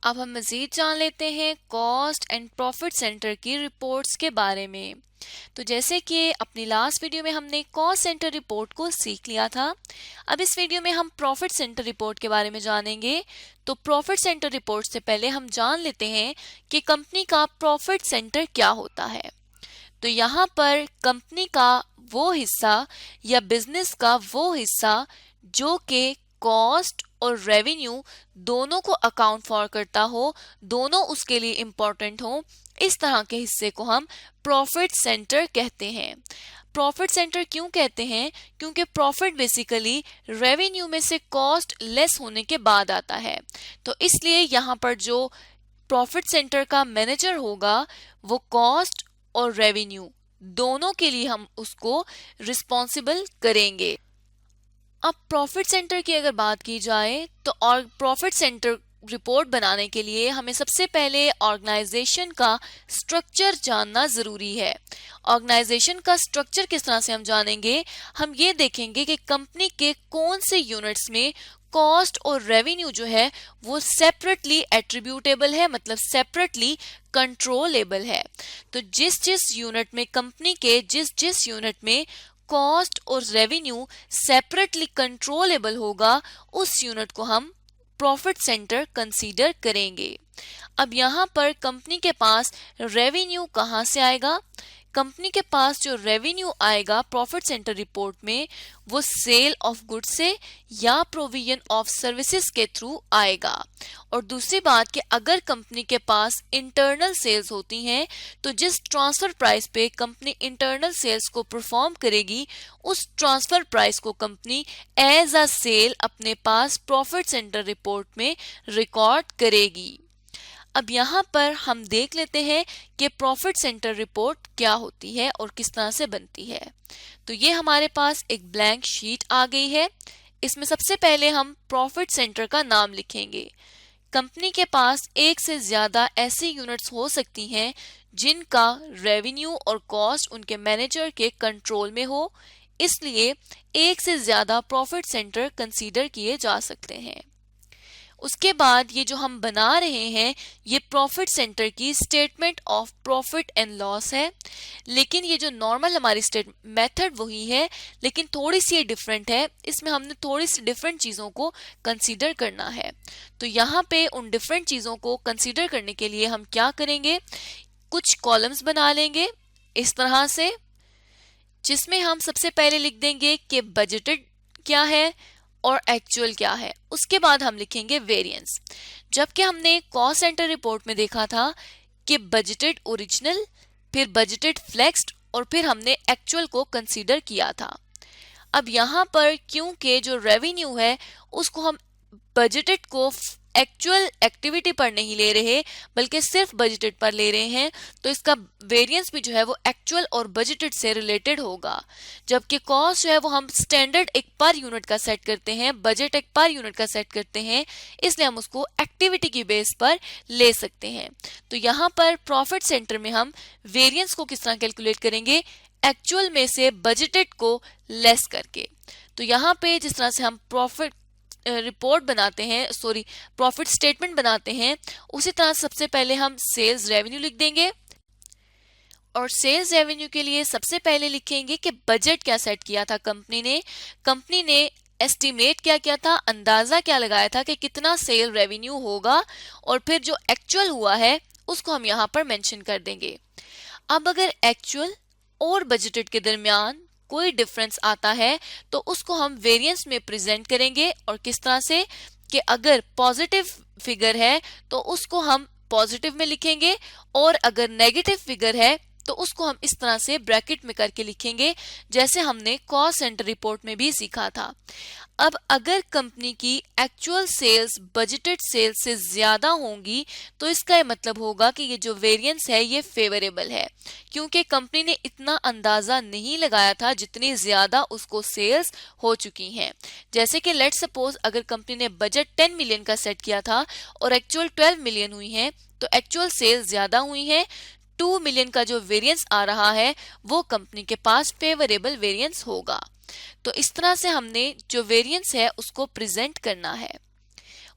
अब हम मज़ीद जान लेते हैं कॉस्ट एंड प्रॉफिट सेंटर की रिपोर्ट्स के बारे में। तो जैसे कि अपनी लास्ट वीडियो में हमने कॉस्ट सेंटर रिपोर्ट को सीख लिया था, अब इस वीडियो में हम प्रॉफिट सेंटर रिपोर्ट के बारे में जानेंगे। तो प्रॉफिट सेंटर रिपोर्ट से पहले हम जान लेते हैं कि कंपनी का प्रॉफिट सेंटर क्या होता है। तो यहाँ पर कंपनी का वो हिस्सा या बिजनेस का वो हिस्सा जो कि कॉस्ट और रेवेन्यू दोनों को अकाउंट फॉर करता हो, दोनों उसके लिए इम्पोर्टेंट हो, इस तरह के हिस्से को हम प्रॉफिट सेंटर कहते हैं। प्रॉफिट सेंटर क्यों कहते हैं? क्योंकि प्रॉफिट बेसिकली रेवेन्यू में से कॉस्ट लेस होने के बाद आता है। तो इसलिए यहाँ पर जो प्रॉफिट सेंटर का मैनेजर होगा वो कॉस्ट और रेवेन्यू दोनों के लिए हम उसको रिस्पॉन्सिबल करेंगे। अब प्रॉफिट सेंटर की अगर बात की जाए तो और प्रॉफिट सेंटर रिपोर्ट बनाने के लिए हमें सबसे पहले ऑर्गेनाइजेशन का स्ट्रक्चर जानना जरूरी है। ऑर्गेनाइजेशन का स्ट्रक्चर किस तरह से हम जानेंगे? हम ये देखेंगे कि कंपनी के कौन से यूनिट्स में कॉस्ट और रेवेन्यू जो है वो सेपरेटली एट्रीब्यूटेबल है, मतलब सेपरेटली कंट्रोलेबल है। तो जिस जिस यूनिट में कंपनी के जिस यूनिट में कॉस्ट और रेवेन्यू सेपरेटली कंट्रोलेबल होगा उस यूनिट को हम प्रॉफिट सेंटर कंसीडर करेंगे। अब यहाँ पर कंपनी के पास रेवेन्यू कहाँ से आएगा? कंपनी के पास जो रेवेन्यू आएगा प्रॉफिट सेंटर रिपोर्ट में वो सेल ऑफ गुड्स से या प्रोविजन ऑफ सर्विसेज के थ्रू आएगा। और दूसरी बात कि अगर कंपनी के पास इंटरनल सेल्स होती हैं तो जिस ट्रांसफर प्राइस पे कंपनी इंटरनल सेल्स को परफॉर्म करेगी उस ट्रांसफर प्राइस को कंपनी एज अ सेल अपने पास प्रॉफिट सेंटर रिपोर्ट में रिकॉर्ड करेगी। अब यहाँ पर हम देख लेते हैं कि प्रॉफिट सेंटर रिपोर्ट क्या होती है और किस तरह से बनती है। तो ये हमारे पास एक ब्लैंक शीट आ गई है। इसमें सबसे पहले हम प्रॉफिट सेंटर का नाम लिखेंगे। कंपनी के पास एक से ज्यादा ऐसी यूनिट्स हो सकती हैं जिनका रेवेन्यू और कॉस्ट उनके मैनेजर के कंट्रोल में हो, इसलिए एक से ज्यादा प्रॉफिट सेंटर कंसीडर किए जा सकते हैं। उसके बाद ये जो हम बना रहे हैं ये प्रॉफिट सेंटर की statement of profit and loss है, लेकिन ये जो नॉर्मल हमारी मेथड वही है लेकिन थोड़ी सी ये डिफरेंट है। इसमें हमने थोड़ी सी डिफरेंट चीज़ों को कंसीडर करना है। तो यहाँ पे उन डिफरेंट चीज़ों को कंसीडर करने के लिए हम क्या करेंगे, कुछ कॉलम्स बना लेंगे इस तरह से, जिसमें हम सबसे पहले लिख देंगे कि बजटेड क्या है और एक्चुअल क्या है। उसके बाद हम लिखेंगे वेरिएंस। जबकि हमने कॉस्ट सेंटर रिपोर्ट में देखा था कि बजटेड ओरिजिनल, फिर बजटेड फ्लेक्स्ड और फिर हमने एक्चुअल को कंसीडर किया था। अब यहाँ पर क्योंकि जो रेवेन्यू है उसको हम बजटेड को एक्चुअल एक्टिविटी पर नहीं ले रहे बल्कि सिर्फ बजटेड पर ले रहे हैं, तो इसका वेरिएंस भी जो है वो एक्चुअल और बजटेड से रिलेटेड होगा। जबकि कॉस्ट जो है वो हम स्टैंडर्ड एक पर यूनिट का सेट करते हैं, बजट एक पर यूनिट का सेट करते हैं, इसलिए हम उसको एक्टिविटी की बेस पर ले सकते हैं। तो यहाँ पर प्रॉफिट सेंटर में हम वेरिएंस को किस तरह कैलकुलेट करेंगे, एक्चुअल में से बजटेड को लेस करके। तो यहाँ पे जिस तरह से हम प्रॉफिट रिपोर्ट बनाते हैं, प्रॉफिट स्टेटमेंट बनाते हैं, उसी तरह सबसे पहले हम सेल्स रेवेन्यू लिख देंगे और सेल्स रेवेन्यू के लिए सबसे पहले लिखेंगे कि बजट क्या सेट किया था कंपनी ने एस्टिमेट क्या किया था, अंदाजा क्या लगाया था कि कितना सेल रेवेन्यू होगा, और फिर जो एक्चुअल हुआ है उसको हम यहाँ पर मेंशन कर देंगे। अब अगर एक्चुअल और बजटेड के दरमियान कोई डिफरेंस आता है तो उसको हम वेरिएंस में प्रेजेंट करेंगे, और किस तरह से कि अगर पॉजिटिव फिगर है तो उसको हम पॉजिटिव में लिखेंगे और अगर नेगेटिव फिगर है तो उसको हम इस तरह से ब्रैकेट में करके लिखेंगे जैसे हमने कॉस्ट सेंटर रिपोर्ट में भी सीखा था। अब अगर कंपनी की एक्चुअल सेल्स बजटेड सेल्स से ज्यादा होंगी तो इसका ये मतलब होगा कि ये जो वेरिएंस है ये फेवरेबल है, क्योंकि कंपनी ने इतना अंदाजा नहीं लगाया था जितनी ज्यादा उसको सेल्स हो चुकी हैं। जैसे कि लेट सपोज अगर कंपनी ने बजट 10 मिलियन का सेट किया था और एक्चुअल 12 मिलियन हुई है, तो एक्चुअल सेल्स ज्यादा हुई है, 2 मिलियन का जो वेरिएंस आ रहा है वो कंपनी के पास फेवरेबल वेरिएंस होगा। तो इस तरह से हमने जो वेरिएंस है उसको प्रेजेंट करना है।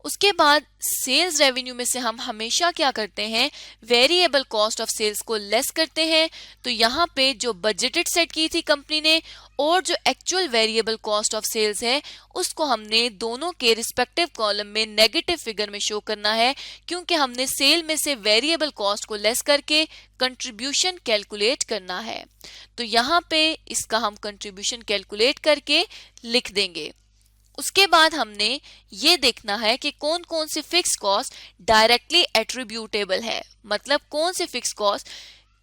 उसके बाद सेल्स रेवेन्यू में से हम हमेशा क्या करते हैं, वेरिएबल कॉस्ट ऑफ सेल्स को लेस करते हैं। तो यहाँ पे जो बजटेड सेट की थी कंपनी ने और जो actual variable cost of sales है उसको हमने दोनों के रिस्पेक्टिव कॉलम में नेगेटिव फिगर में शो करना है, क्योंकि हमने सेल में से वेरिएबल कॉस्ट को लेस करके कंट्रीब्यूशन कैलकुलेट करना है। तो यहाँ पे इसका हम कंट्रीब्यूशन कैलकुलेट करके लिख देंगे। उसके बाद हमने ये देखना है कि कौन कौन सी फिक्स कॉस्ट डायरेक्टली एट्रीब्यूटेबल है, मतलब कौन सी फिक्स कॉस्ट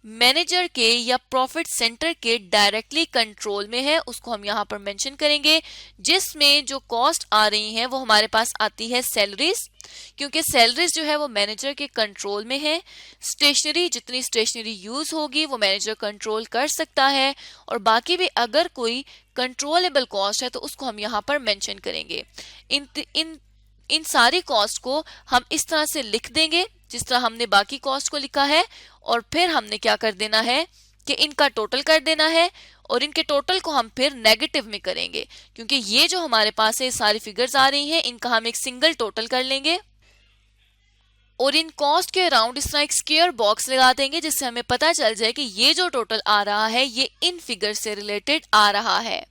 मैनेजर के या प्रॉफिट सेंटर के डायरेक्टली कंट्रोल में है, उसको हम यहाँ पर मेंशन करेंगे। जिसमें जो कॉस्ट आ रही हैं वो हमारे पास आती है सैलरीज, क्योंकि सैलरीज जो है वो मैनेजर के कंट्रोल में है। स्टेशनरी, जितनी स्टेशनरी यूज होगी वो मैनेजर कंट्रोल कर सकता है, और बाकी भी अगर कोई कंट्रोलेबल कॉस्ट है तो उसको हम यहाँ पर मेंशन करेंगे। इन सारी कॉस्ट को हम इस तरह से लिख देंगे जिस तरह हमने बाकी कॉस्ट को लिखा है, और फिर हमने क्या कर देना है कि इनका टोटल कर देना है, और इनके टोटल को हम फिर नेगेटिव में करेंगे, क्योंकि ये जो हमारे पास है सारी फिगर्स आ रही हैं, इनका हम एक सिंगल टोटल कर लेंगे और इन कॉस्ट के अराउंड इस तरह एक स्क्वायर बॉक्स लगा देंगे, जिससे हमें पता चल जाए कि ये जो टोटल आ रहा है ये इन फिगर से रिलेटेड आ रहा है।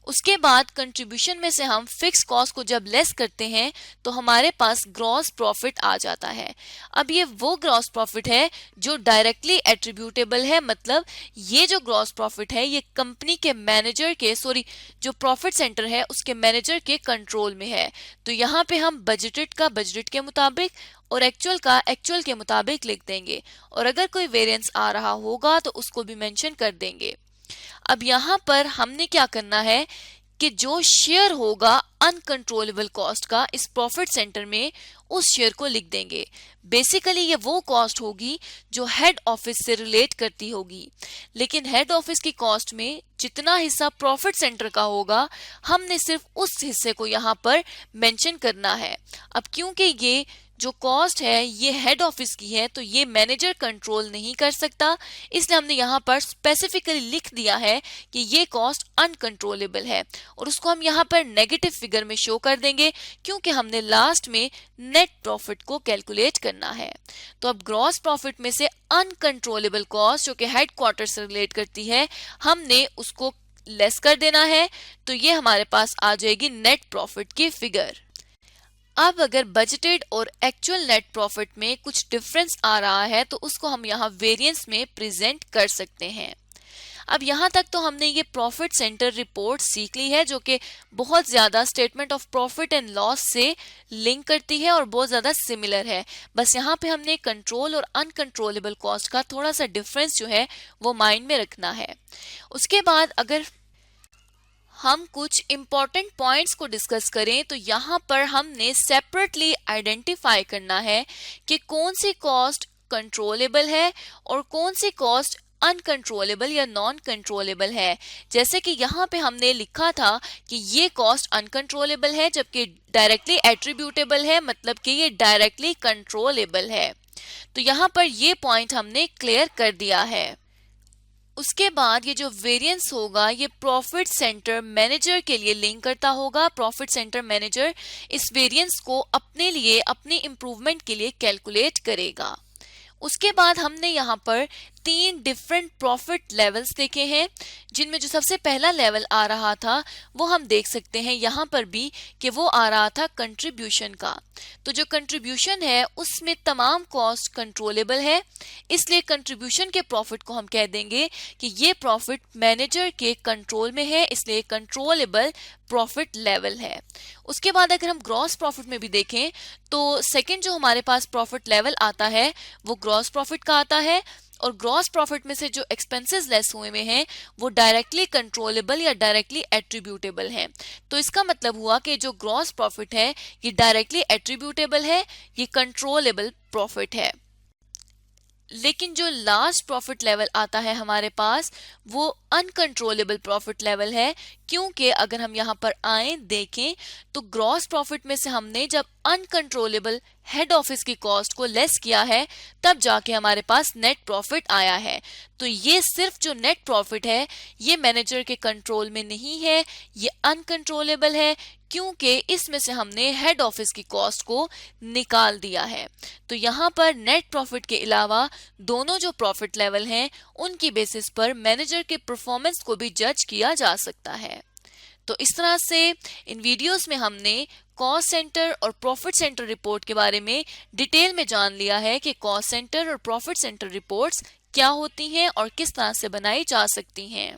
उसके बाद कंट्रीब्यूशन में से हम फिक्स कॉस्ट को जब लेस करते हैं तो हमारे पास ग्रॉस प्रॉफिट आ जाता है। अब ये वो ग्रॉस प्रॉफिट है जो डायरेक्टली एट्रीब्यूटेबल है, मतलब ये जो ग्रॉस प्रॉफिट है ये कंपनी के मैनेजर के जो प्रॉफिट सेंटर है उसके मैनेजर के कंट्रोल में है। तो यहाँ पे हम बजटेड का बजट के मुताबिक और एक्चुअल का एक्चुअल के मुताबिक लिख देंगे, और अगर कोई वेरिएंस आ रहा होगा तो उसको भी मेंशन कर देंगे। अब यहाँ पर हमने क्या करना है कि जो शेयर होगा अनकंट्रोलेबल कॉस्ट का इस प्रॉफिट सेंटर में, उस शेयर को लिख देंगे। बेसिकली ये वो कॉस्ट होगी जो हेड ऑफिस से रिलेट करती होगी, लेकिन हेड ऑफिस की कॉस्ट में जितना हिस्सा प्रॉफिट सेंटर का होगा हमने सिर्फ उस हिस्से को यहाँ पर मेंशन करना है। अब क्योंकि ये जो कॉस्ट है ये हेड ऑफिस की है तो ये मैनेजर कंट्रोल नहीं कर सकता, इसलिए हमने यहाँ पर स्पेसिफिकली लिख दिया है कि ये कॉस्ट अनकंट्रोलेबल है, और उसको हम यहाँ पर नेगेटिव फिगर में शो कर देंगे, क्योंकि हमने लास्ट में नेट प्रॉफिट को कैलकुलेट करना है। तो अब ग्रॉस प्रॉफिट में से अनकंट्रोलेबल कॉस्ट जो कि हेड क्वार्टर से रिलेट करती है हमने उसको लेस कर देना है, तो ये हमारे पास आ जाएगी नेट प्रॉफिट की फिगर। अब अगर बजटेड और एक्चुअल नेट प्रॉफिट में कुछ डिफरेंस आ रहा है तो उसको हम यहाँ वेरिएंस में प्रेजेंट कर सकते हैं। अब यहाँ तक तो हमने ये प्रॉफिट सेंटर रिपोर्ट सीख ली है, जो कि बहुत ज़्यादा statement of profit and loss से लिंक करती है और बहुत ज़्यादा सिमिलर है। बस यहाँ पे हमने कंट्रोल और अनकंट्रोलेबल कॉस्ट का थोड़ा सा डिफरेंस जो है वो माइंड में रखना है। उसके बाद अगर हम कुछ इम्पॉर्टेंट पॉइंट्स को डिस्कस करें तो यहाँ पर हमने सेपरेटली आइडेंटिफाई करना है कि कौन सी कॉस्ट कंट्रोलेबल है और कौन सी कॉस्ट अनकंट्रोलेबल या नॉन कंट्रोलेबल है। जैसे कि यहाँ पे हमने लिखा था कि ये कॉस्ट अनकंट्रोलेबल है जबकि डायरेक्टली एट्रीब्यूटेबल है, मतलब कि ये डायरेक्टली कंट्रोलेबल है। तो यहाँ पर ये पॉइंट हमने क्लियर कर दिया है। उसके बाद ये जो वेरिएंस होगा ये प्रॉफिट सेंटर मैनेजर के लिए लिंक करता होगा। प्रॉफिट सेंटर मैनेजर इस वेरिएंस को अपने लिए अपनी इम्प्रूवमेंट के लिए कैलकुलेट करेगा। उसके बाद हमने यहाँ पर 3 डिफरेंट प्रॉफिट लेवल्स देखे हैं, जिनमें जो सबसे पहला लेवल आ रहा था वो हम देख सकते हैं यहाँ पर भी कि वो आ रहा था कंट्रीब्यूशन का। तो जो कंट्रीब्यूशन है उसमें तमाम कॉस्ट कंट्रोलेबल है, इसलिए कंट्रीब्यूशन के प्रॉफिट को हम कह देंगे कि ये प्रॉफिट मैनेजर के कंट्रोल में है, इसलिए कंट्रोलेबल प्रॉफिट लेवल है। उसके बाद अगर हम ग्रॉस प्रॉफिट में भी देखें तो सेकंड जो हमारे पास प्रॉफिट लेवल आता है वो ग्रॉस प्रॉफिट का आता है, और ग्रॉस प्रॉफिट में से जो एक्सपेंसेस लेस हुए में हैं वो डायरेक्टली कंट्रोलेबल या डायरेक्टली एट्रीब्यूटेबल हैं। तो इसका मतलब हुआ कि जो ग्रॉस प्रॉफिट है ये डायरेक्टली एट्रीब्यूटेबल है, ये कंट्रोलेबल प्रॉफिट है। लेकिन जो लास्ट प्रॉफिट लेवल आता है हमारे पास वो अनकंट्रोलेबल प्रॉफिट लेवल है, क्योंकि अगर हम यहाँ पर आए देखें तो ग्रॉस प्रॉफिट में से हमने जब अनकंट्रोलेबल हेड ऑफिस की कॉस्ट को लेस किया है तब जाके हमारे पास नेट प्रॉफिट आया है। तो ये सिर्फ जो नेट प्रॉफिट है ये मैनेजर के कंट्रोल में नहीं है, ये अनकंट्रोलेबल है क्योंकि इसमें से हमने हेड ऑफिस की कॉस्ट को निकाल दिया है। तो यहाँ पर नेट प्रॉफिट के अलावा दोनों जो प्रॉफिट लेवल हैं उनकी बेसिस पर मैनेजर के परफॉर्मेंस को भी जज किया जा सकता है। तो इस तरह से इन वीडियोस में हमने कॉस्ट सेंटर और प्रॉफिट सेंटर रिपोर्ट के बारे में डिटेल में जान लिया है कि कॉस्ट सेंटर और प्रॉफिट सेंटर रिपोर्ट्स क्या होती हैं और किस तरह से बनाई जा सकती हैं।